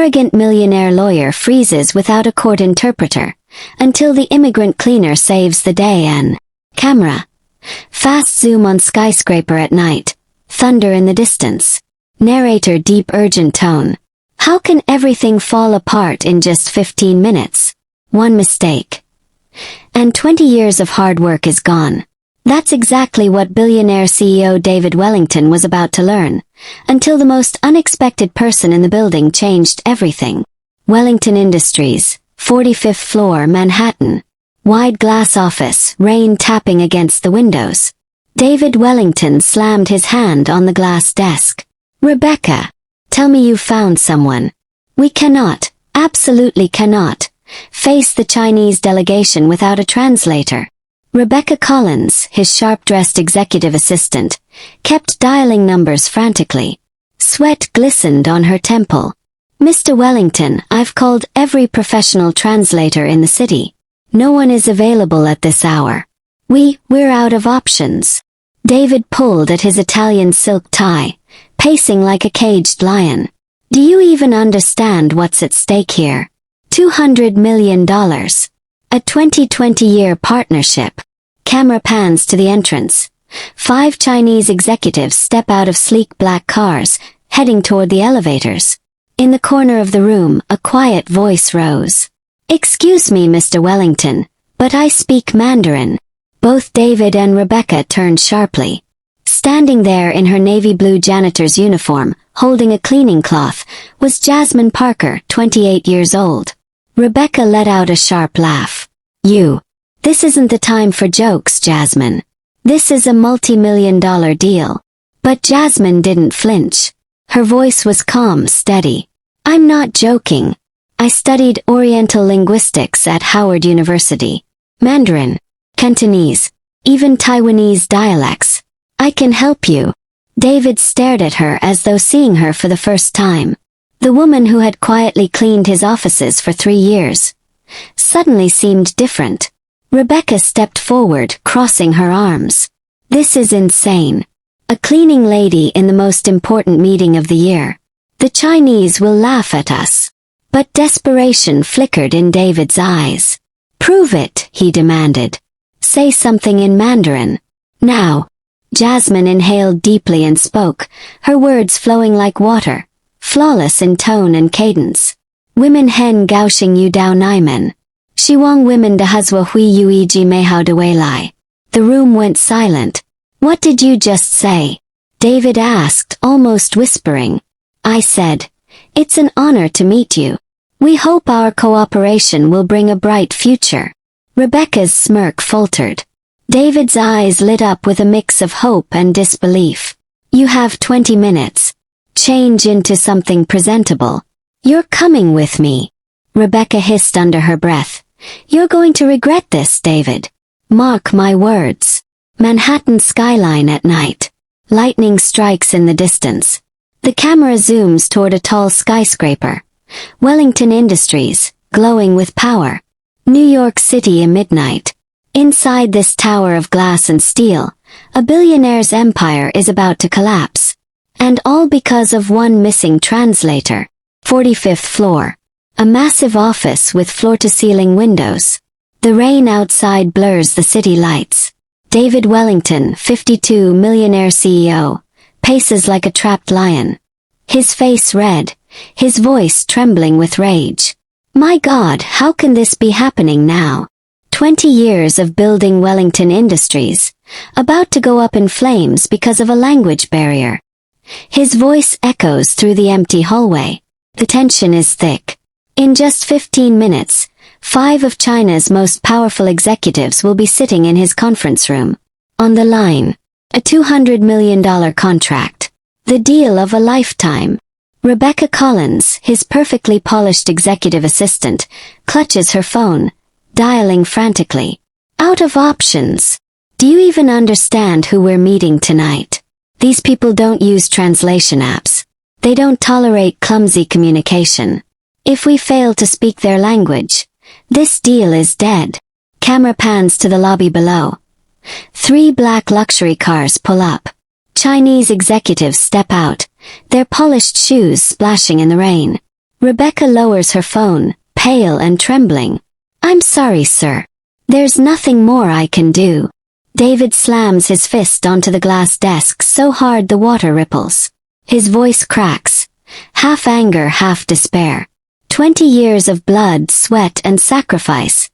arrogant millionaire lawyer freezes without a court interpreter, until the immigrant cleaner saves the day. And camera. Fast zoom on skyscraper at night. Thunder in the distance. Narrator deep urgent tone. How can everything fall apart in just 15 minutes? One mistake. And 20 years of hard work is gone. That's exactly what billionaire CEO David Wellington was about to learn, until the most unexpected person in the building changed everything. Wellington Industries, 45th floor, Manhattan. Wide glass office, rain tapping against the windows. David Wellington slammed his hand on the glass desk. Rebecca, tell me you found someone. We cannot, absolutely cannot, face the Chinese delegation without a translator. Rebecca Collins, his sharp-dressed executive assistant, kept dialing numbers frantically. Sweat glistened on her temple. Mr. Wellington, I've called every professional translator in the city. No one is available at this hour. We're out of options. David pulled at his Italian silk tie, pacing like a caged lion. Do you even understand what's at stake here? $200 million. A 20-20-year partnership. Camera pans to the entrance. 5 Chinese executives step out of sleek black cars, heading toward the elevators. In the corner of the room, a quiet voice rose. Excuse me, Mr. Wellington, but I speak Mandarin. Both David and Rebecca turned sharply. Standing there in her navy blue janitor's uniform, holding a cleaning cloth, was Jasmine Parker, 28 years old. Rebecca let out a sharp laugh. This isn't the time for jokes, Jasmine. This is a multi-million-dollar deal. But Jasmine didn't flinch. Her voice was calm, steady. I'm not joking. I studied Oriental linguistics at Howard University. Mandarin, Cantonese, even Taiwanese dialects. I can help you. David stared at her as though seeing her for the first time. The woman who had quietly cleaned his offices for 3 years suddenly seemed different. Rebecca stepped forward, crossing her arms. This is insane. A cleaning lady in the most important meeting of the year. The Chinese will laugh at us. But desperation flickered in David's eyes. Prove it, he demanded. Say something in Mandarin. Now. Jasmine inhaled deeply and spoke, her words flowing like water, flawless in tone and cadence. Women hen gaoxing yu dao naimen. Shiwang women de hazwa hui yui ji meihao de weilai. The room went silent. What did you just say? David asked, almost whispering. I said, it's an honor to meet you. We hope our cooperation will bring a bright future. Rebecca's smirk faltered. David's eyes lit up with a mix of hope and disbelief. You have 20 minutes. Change into something presentable. You're coming with me. Rebecca hissed under her breath. You're going to regret this, David. Mark my words. Manhattan skyline at night. Lightning strikes in the distance. The camera zooms toward a tall skyscraper. Wellington Industries, glowing with power. New York City at midnight. Inside this tower of glass and steel, a billionaire's empire is about to collapse. And all because of one missing translator. 45th floor. A massive office with floor-to-ceiling windows. The rain outside blurs the city lights. David Wellington, 52, millionaire CEO, paces like a trapped lion. His face red, his voice trembling with rage. My God, how can this be happening now? 20 years of building Wellington Industries, about to go up in flames because of a language barrier. His voice echoes through the empty hallway. The tension is thick. In just 15 minutes, 5 of China's most powerful executives will be sitting in his conference room. On the line, a $200 million contract. The deal of a lifetime. Rebecca Collins, his perfectly polished executive assistant, clutches her phone, dialing frantically. Out of options. Do you even understand who we're meeting tonight? These people don't use translation apps. They don't tolerate clumsy communication. If we fail to speak their language, this deal is dead. Camera pans to the lobby below. 3 black luxury cars pull up. Chinese executives step out, their polished shoes splashing in the rain. Rebecca lowers her phone, pale and trembling. I'm sorry, sir. There's nothing more I can do. David slams his fist onto the glass desk so hard the water ripples. His voice cracks. Half anger, half despair. 20 years of blood, sweat, and sacrifice.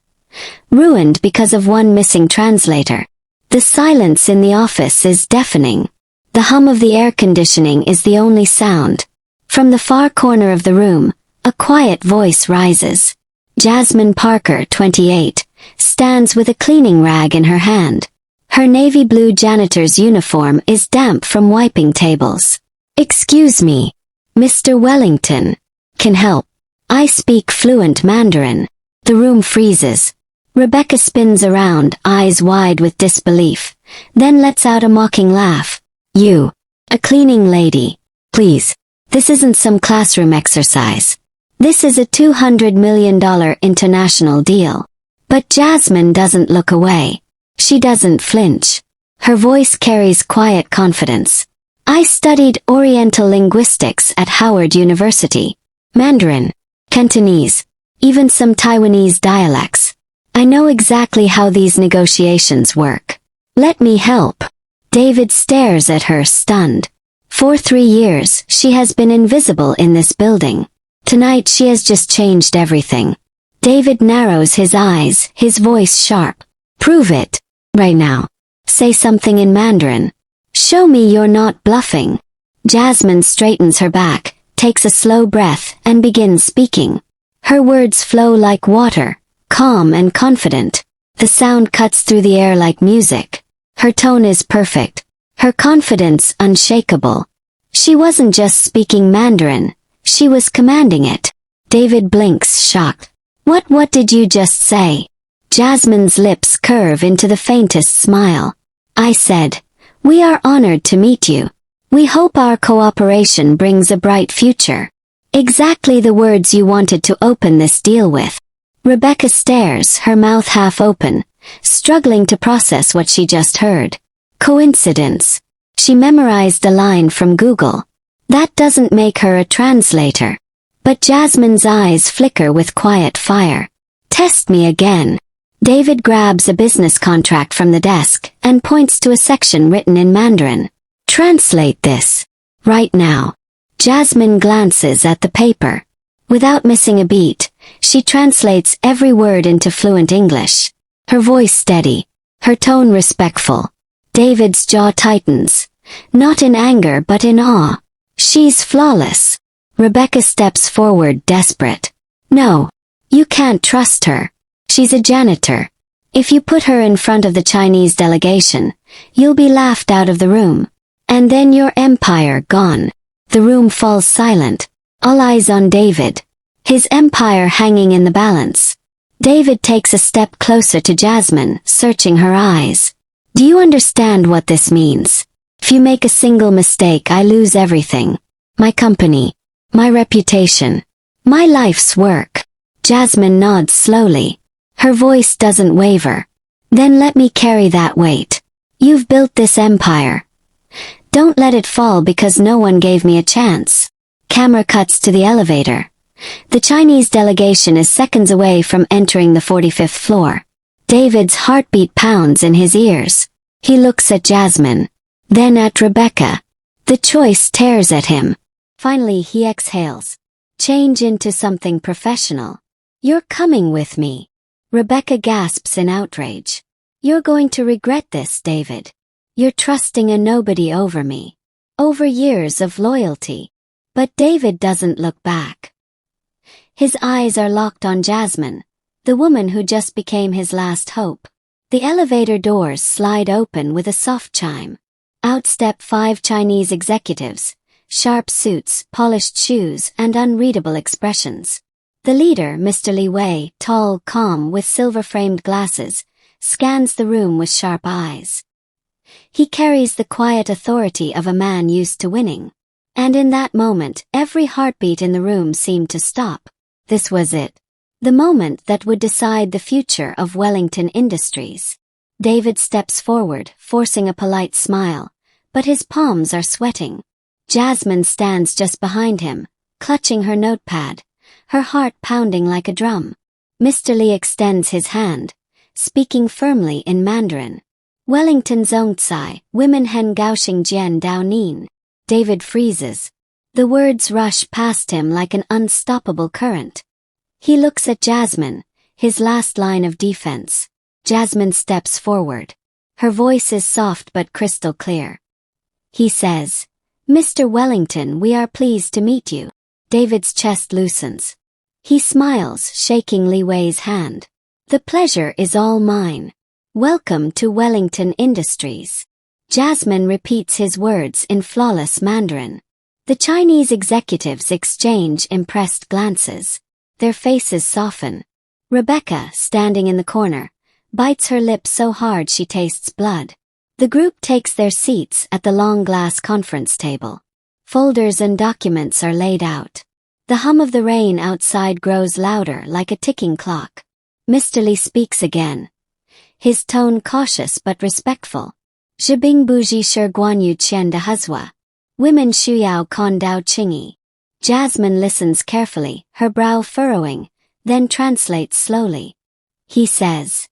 Ruined because of one missing translator. The silence in the office is deafening. The hum of the air conditioning is the only sound. From the far corner of the room, a quiet voice rises. Jasmine Parker, 28, stands with a cleaning rag in her hand. Her navy blue janitor's uniform is damp from wiping tables. Excuse me, Mr. Wellington. Can help. I speak fluent Mandarin. The room freezes. Rebecca spins around, eyes wide with disbelief, then lets out a mocking laugh. You, a cleaning lady. Please, this isn't some classroom exercise. This is a $200 million international deal. But Jasmine doesn't look away. She doesn't flinch. Her voice carries quiet confidence. I studied Oriental linguistics at Howard University. Mandarin, Cantonese, even some Taiwanese dialects. I know exactly how these negotiations work. Let me help. David stares at her, stunned. For 3 years, she has been invisible in this building. Tonight she has just changed everything. David narrows his eyes, his voice sharp. Prove it. Right now. Say something in Mandarin. Show me you're not bluffing. Jasmine straightens her back, takes a slow breath, and begins speaking. Her words flow like water, calm and confident. The sound cuts through the air like music. Her tone is perfect. Her confidence unshakable. She wasn't just speaking Mandarin. She was commanding it. David blinks, shocked. What did you just say? Jasmine's lips curve into the faintest smile. I said, we are honored to meet you. We hope our cooperation brings a bright future. Exactly the words you wanted to open this deal with. Rebecca stares, her mouth half open, struggling to process what she just heard. Coincidence. She memorized a line from Google. That doesn't make her a translator. But Jasmine's eyes flicker with quiet fire. Test me again. David grabs a business contract from the desk and points to a section written in Mandarin. Translate this. Right now. Jasmine glances at the paper. Without missing a beat, she translates every word into fluent English. Her voice steady. Her tone respectful. David's jaw tightens. Not in anger but in awe. She's flawless. Rebecca steps forward, desperate. No. You can't trust her. She's a janitor. If you put her in front of the Chinese delegation, you'll be laughed out of the room. And then your empire gone. The room falls silent. All eyes on David. His empire hanging in the balance. David takes a step closer to Jasmine, searching her eyes. Do you understand what this means? If you make a single mistake, I lose everything. My company. My reputation. My life's work. Jasmine nods slowly. Her voice doesn't waver. Then let me carry that weight. You've built this empire. Don't let it fall because no one gave me a chance. Camera cuts to the elevator. The Chinese delegation is seconds away from entering the 45th floor. David's heartbeat pounds in his ears. He looks at Jasmine. Then at Rebecca. The choice tears at him. Finally he exhales. Change into something professional. You're coming with me. Rebecca gasps in outrage. You're going to regret this, David. You're trusting a nobody over me. Over years of loyalty. But David doesn't look back. His eyes are locked on Jasmine, the woman who just became his last hope. The elevator doors slide open with a soft chime. Out step 5 Chinese executives. Sharp suits, polished shoes, and unreadable expressions. The leader, Mr. Li Wei, tall, calm, with silver-framed glasses, scans the room with sharp eyes. He carries the quiet authority of a man used to winning. And in that moment, every heartbeat in the room seemed to stop. This was it. The moment that would decide the future of Wellington Industries. David steps forward, forcing a polite smile, but his palms are sweating. Jasmine stands just behind him, clutching her notepad, her heart pounding like a drum. Mr. Li extends his hand, speaking firmly in Mandarin. Wellington Zongcai, women hen gaoxing jian dao nin. David freezes. The words rush past him like an unstoppable current. He looks at Jasmine, his last line of defense. Jasmine steps forward. Her voice is soft but crystal clear. He says, "Mr. Wellington, we are pleased to meet you." David's chest loosens. He smiles, shaking Li Wei's hand. "The pleasure is all mine. Welcome to Wellington Industries." Jasmine repeats his words in flawless Mandarin. The Chinese executives exchange impressed glances. Their faces soften. Rebecca, standing in the corner, bites her lip so hard she tastes blood. The group takes their seats at the long glass conference table. Folders and documents are laid out. The hum of the rain outside grows louder like a ticking clock. Mr. Li speaks again, his tone cautious but respectful. "Zhibing buji shi guanyu qian de huzwa. Women shuyao con dao qingyi." Jasmine listens carefully, her brow furrowing, then translates slowly. He says,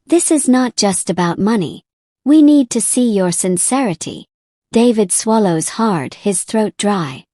"This is not just about money. We need to see your sincerity." David swallows hard, his throat dry.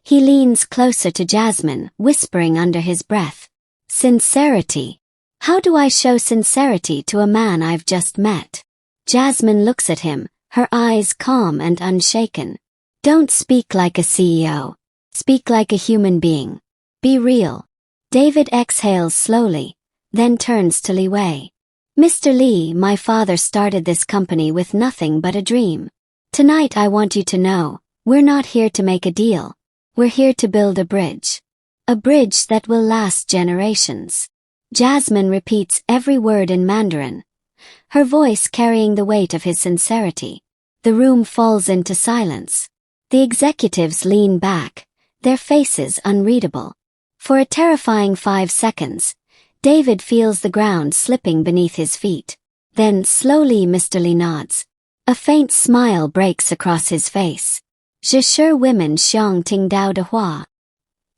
He leans closer to Jasmine, whispering under his breath, "Sincerity? How do I show sincerity to a man I've just met?" Jasmine looks at him, her eyes calm and unshaken. "Don't speak like a CEO. Speak like a human being. Be real." David exhales slowly, then turns to Li Wei. "Mr. Li, my father started this company with nothing but a dream. Tonight I want you to know, we're not here to make a deal. We're here to build a bridge. A bridge that will last generations." Jasmine repeats every word in Mandarin, her voice carrying the weight of his sincerity. The room falls into silence. The executives lean back, their faces unreadable. For a terrifying 5 seconds, David feels the ground slipping beneath his feet. Then slowly Mr. Li nods. A faint smile breaks across his face. "Je shi women xiang ting dao de hua."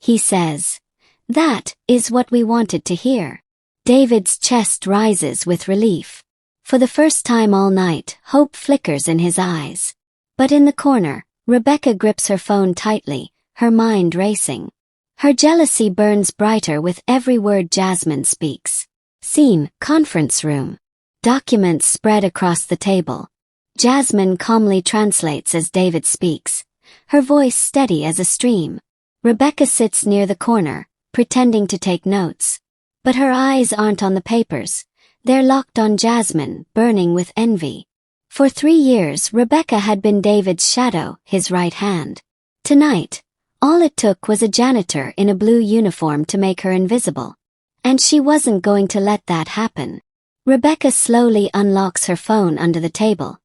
He says, "That is what we wanted to hear." David's chest rises with relief. For the first time all night, hope flickers in his eyes. But in the corner, Rebecca grips her phone tightly, her mind racing. Her jealousy burns brighter with every word Jasmine speaks. Scene, conference room. Documents spread across the table. Jasmine calmly translates as David speaks, her voice steady as a stream. Rebecca sits near the corner, pretending to take notes. But her eyes aren't on the papers. They're locked on Jasmine, burning with envy. For 3 years Rebecca had been David's shadow, his right hand. Tonight, all it took was a janitor in a blue uniform to make her invisible. And she wasn't going to let that happen. Rebecca slowly unlocks her phone under the table,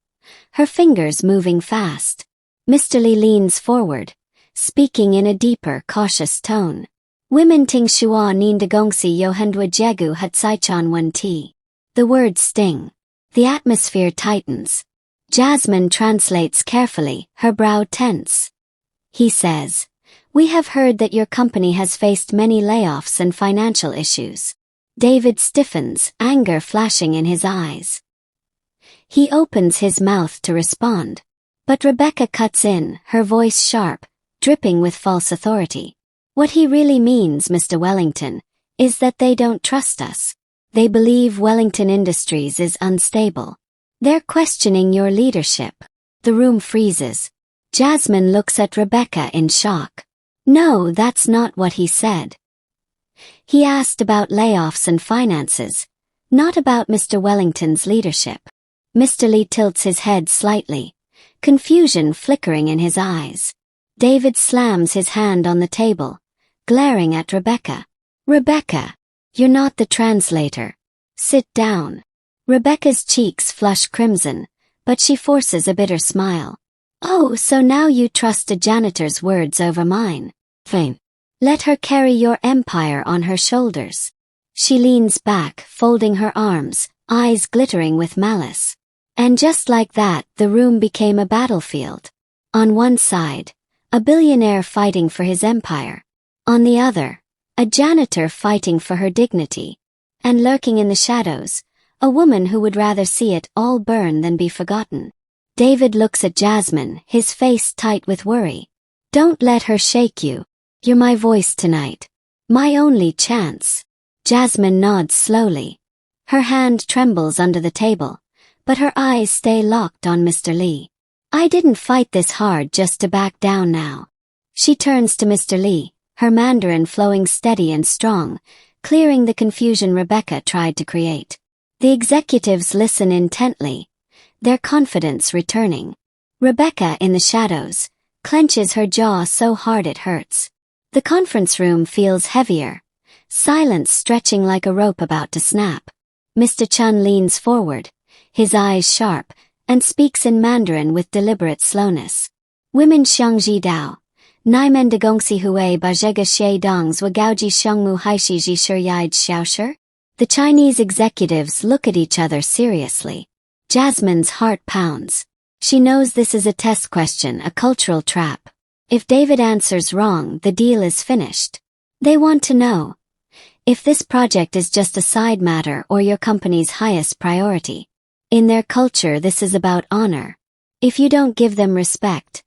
her fingers moving fast. Mr. Li leans forward, speaking in a deeper, cautious tone. "Women ting shua nin de gongsi yo hendwa jegu hat saichan wen ti." The words sting. The atmosphere tightens. Jasmine translates carefully, her brow tense. He says, "We have heard that your company has faced many layoffs and financial issues." David stiffens, anger flashing in his eyes. He opens his mouth to respond. But Rebecca cuts in, her voice sharp, dripping with false authority. "What he really means, Mr. Wellington, is that they don't trust us. They believe Wellington Industries is unstable. They're questioning your leadership." The room freezes. Jasmine looks at Rebecca in shock. "No, that's not what he said. He asked about layoffs and finances, not about Mr. Wellington's leadership." Mr. Li tilts his head slightly, confusion flickering in his eyes. David slams his hand on the table, glaring at Rebecca. "Rebecca, you're not the translator. Sit down." Rebecca's cheeks flush crimson, but she forces a bitter smile. "Oh, so now you trust a janitor's words over mine? Fine. Let her carry your empire on her shoulders." She leans back, folding her arms, eyes glittering with malice. And just like that, the room became a battlefield. On one side, a billionaire fighting for his empire. On the other, A janitor fighting for her dignity. And lurking in the shadows, a woman who would rather see it all burn than be forgotten. David looks at Jasmine, his face tight with worry. Don't let her shake you. You're my voice tonight. My only chance. Jasmine nods slowly. Her hand trembles under the table, but her eyes stay locked on Mr. Lee. I didn't fight this hard just to back down now. She turns to Mr. Lee, her Mandarin flowing steady and strong, clearing the confusion Rebecca tried to create. The executives listen intently, their confidence returning. Rebecca, in the shadows, clenches her jaw so hard it hurts. The conference room feels heavier, silence stretching like a rope about to snap. Mr. Chun leans forward, his eyes sharp, and speaks in Mandarin with deliberate slowness. Women xiangji dao, naimen de gongxi hui ba zhega xie dongs wa gaoji xiangmu haishi ji shiyide xiaoshi? The Chinese executives look at each other seriously. Jasmine's heart pounds. She knows this is a test question, a cultural trap. If David answers wrong, the deal is finished. They want to know if this project is just a side matter or your company's highest priority. In their culture, this is about honor. If you don't give them respect,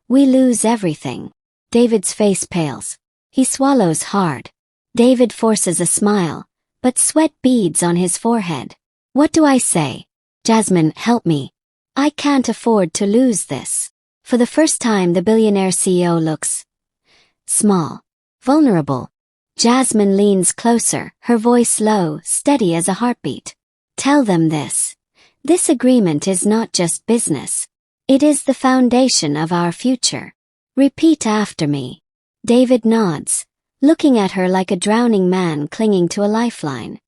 we lose everything. David's face pales. He swallows hard. David forces a smile, but sweat beads on his forehead. What do I say? Jasmine, help me. I can't afford to lose this. For the first time, the billionaire CEO looks small, vulnerable. Jasmine leans closer, her voice low, steady as a heartbeat. Tell them this. This agreement is not just business. It is the foundation of our future. Repeat after me. David nods, looking at her like a drowning man clinging to a lifeline.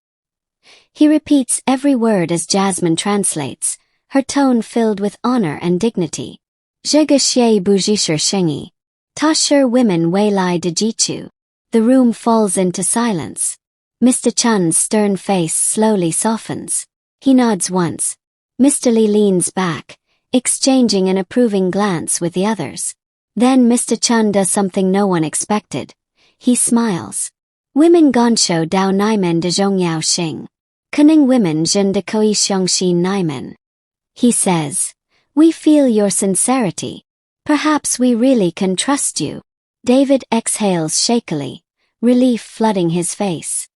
He repeats every word as Jasmine translates, her tone filled with honor and dignity. Zhega xie bujishir shengi. Tashir women weilai de jichu. The room falls into silence. Mr. Chun's stern face slowly softens. He nods once. Mr. Lee leans back, exchanging an approving glance with the others. Then Mr. Chun does something no one expected. He smiles. Women gonsho dao naimen de zhongyao xing. Kuning women zhen de koi xiongxi naimen. He says, we feel your sincerity. Perhaps we really can trust you. David exhales shakily, relief flooding his face.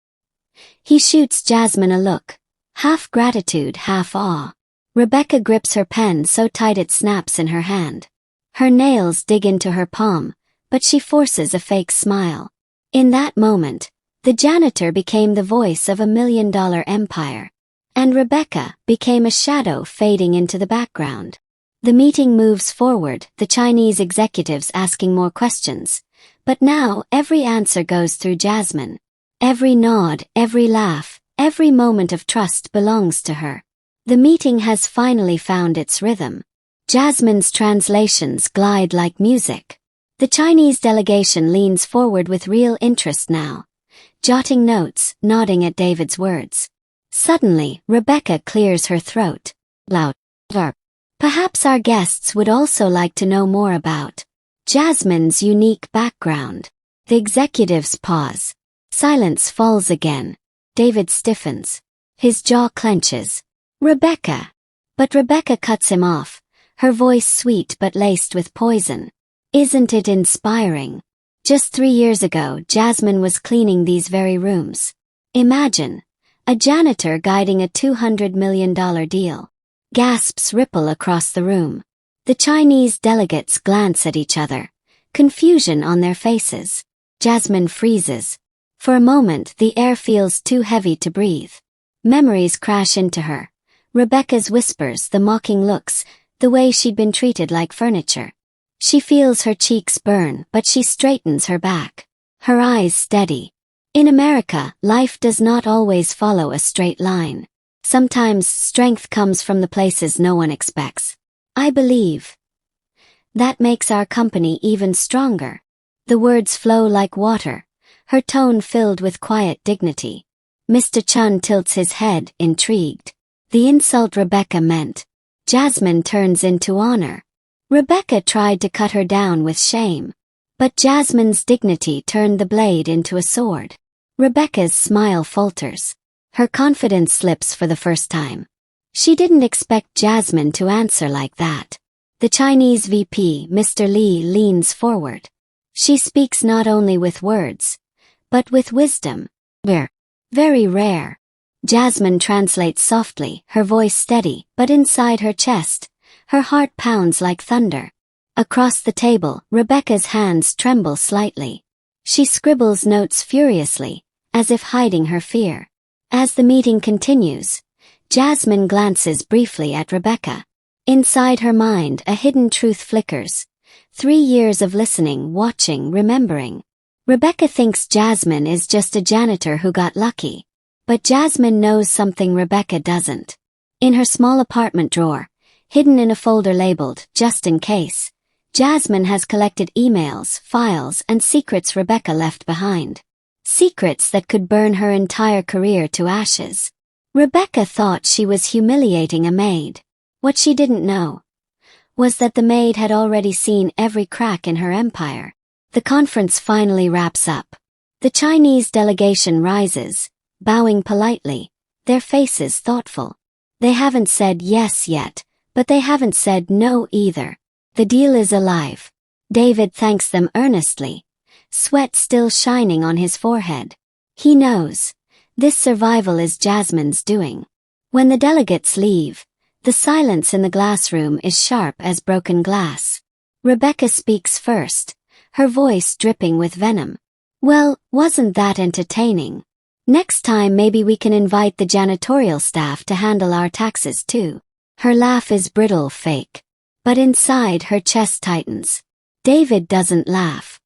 He shoots Jasmine a look, half gratitude, half awe. Rebecca grips her pen so tight it snaps in her hand. Her nails dig into her palm, but she forces a fake smile. In that moment, the janitor became the voice of $1 million empire. And Rebecca became a shadow fading into the background. The meeting moves forward, the Chinese executives asking more questions. But now every answer goes through Jasmine. Every nod, every laugh, every moment of trust belongs to her. The meeting has finally found its rhythm. Jasmine's translations glide like music. The Chinese delegation leans forward with real interest now, jotting notes, nodding at David's words. Suddenly, Rebecca clears her throat. Loud. Perhaps our guests would also like to know more about Jasmine's unique background. The executives pause. Silence falls again. David stiffens. His jaw clenches. Rebecca. But Rebecca cuts him off, her voice sweet but laced with poison. Isn't it inspiring? Just 3 years ago, Jasmine was cleaning these very rooms. Imagine. A janitor guiding a $200 million deal. Gasps ripple across the room. The Chinese delegates glance at each other, confusion on their faces. Jasmine freezes. For a moment, the air feels too heavy to breathe. Memories crash into her. Rebecca's whispers, the mocking looks, the way she'd been treated like furniture. She feels her cheeks burn, but she straightens her back. Her eyes steady. In America, life does not always follow a straight line. Sometimes strength comes from the places no one expects. I believe that makes our company even stronger. The words flow like water, her tone filled with quiet dignity. Mr. Chun tilts his head, intrigued. The insult Rebecca meant. Jasmine turns into honor. Rebecca tried to cut her down with shame. But Jasmine's dignity turned the blade into a sword. Rebecca's smile falters. Her confidence slips for the first time. She didn't expect Jasmine to answer like that. The Chinese VP, Mr. Li, leans forward. She speaks not only with words, but with wisdom. Very rare. Jasmine translates softly, her voice steady, but inside her chest, her heart pounds like thunder. Across the table, Rebecca's hands tremble slightly. She scribbles notes furiously, as if hiding her fear. As the meeting continues, Jasmine glances briefly at Rebecca. Inside her mind, a hidden truth flickers. 3 years of listening, watching, remembering. Rebecca thinks Jasmine is just a janitor who got lucky. But Jasmine knows something Rebecca doesn't. In her small apartment drawer, hidden in a folder labeled, "Just in case," Jasmine has collected emails, files, and secrets Rebecca left behind. Secrets that could burn her entire career to ashes. Rebecca thought she was humiliating a maid. What she didn't know was that the maid had already seen every crack in her empire. The conference finally wraps up. The Chinese delegation rises, bowing politely, their faces thoughtful. They haven't said yes yet, but they haven't said no either. The deal is alive. David thanks them earnestly, sweat still shining on his forehead. He knows this survival is Jasmine's doing. When the delegates leave, the silence in the glass room is sharp as broken glass. Rebecca speaks first, her voice dripping with venom. "Well, wasn't that entertaining? Next time maybe we can invite the janitorial staff to handle our taxes too." Her laugh is brittle, fake. But inside her chest tightens. David doesn't laugh.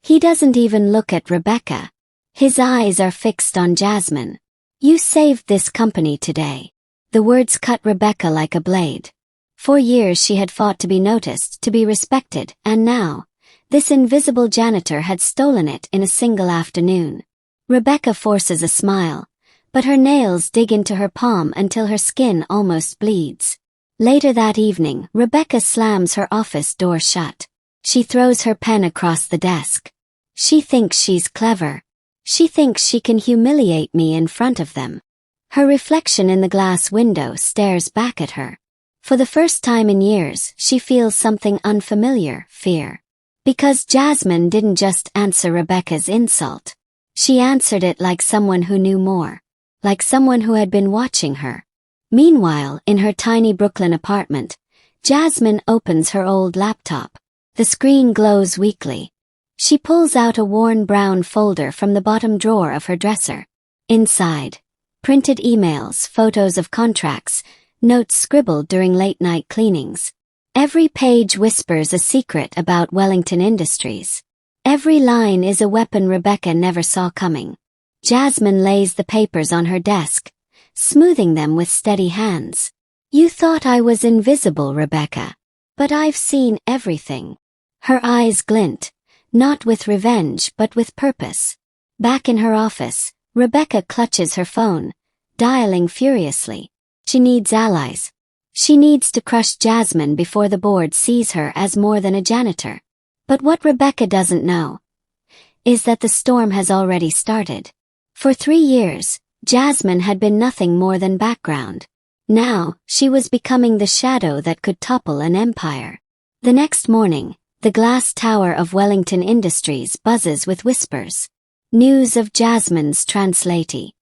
He doesn't even look at Rebecca. His eyes are fixed on Jasmine. "You saved this company today." The words cut Rebecca like a blade. For years she had fought to be noticed, to be respected, and now, this invisible janitor had stolen it in a single afternoon. Rebecca forces a smile, but her nails dig into her palm until her skin almost bleeds. Later that evening, Rebecca slams her office door shut. She throws her pen across the desk. She thinks she's clever. She thinks she can humiliate me in front of them. Her reflection in the glass window stares back at her. For the first time in years, she feels something unfamiliar, fear. Because Jasmine didn't just answer Rebecca's insult. She answered it like someone who knew more. Like someone who had been watching her. Meanwhile, in her tiny Brooklyn apartment, Jasmine opens her old laptop. The screen glows weakly. She pulls out a worn brown folder from the bottom drawer of her dresser. Inside, printed emails, photos of contracts, notes scribbled during late-night cleanings. Every page whispers a secret about Wellington Industries. Every line is a weapon Rebecca never saw coming. Jasmine lays the papers on her desk, smoothing them with steady hands. "You thought I was invisible, Rebecca. But I've seen everything." Her eyes glint, not with revenge but with purpose. Back in her office, Rebecca clutches her phone, dialing furiously. She needs allies. She needs to crush Jasmine before the board sees her as more than a janitor. But what Rebecca doesn't know is that the storm has already started. For 3 years, Jasmine had been nothing more than background. Now, she was becoming the shadow that could topple an empire. The next morning, the glass tower of Wellington Industries buzzes with whispers. News of Jasmine's translatee.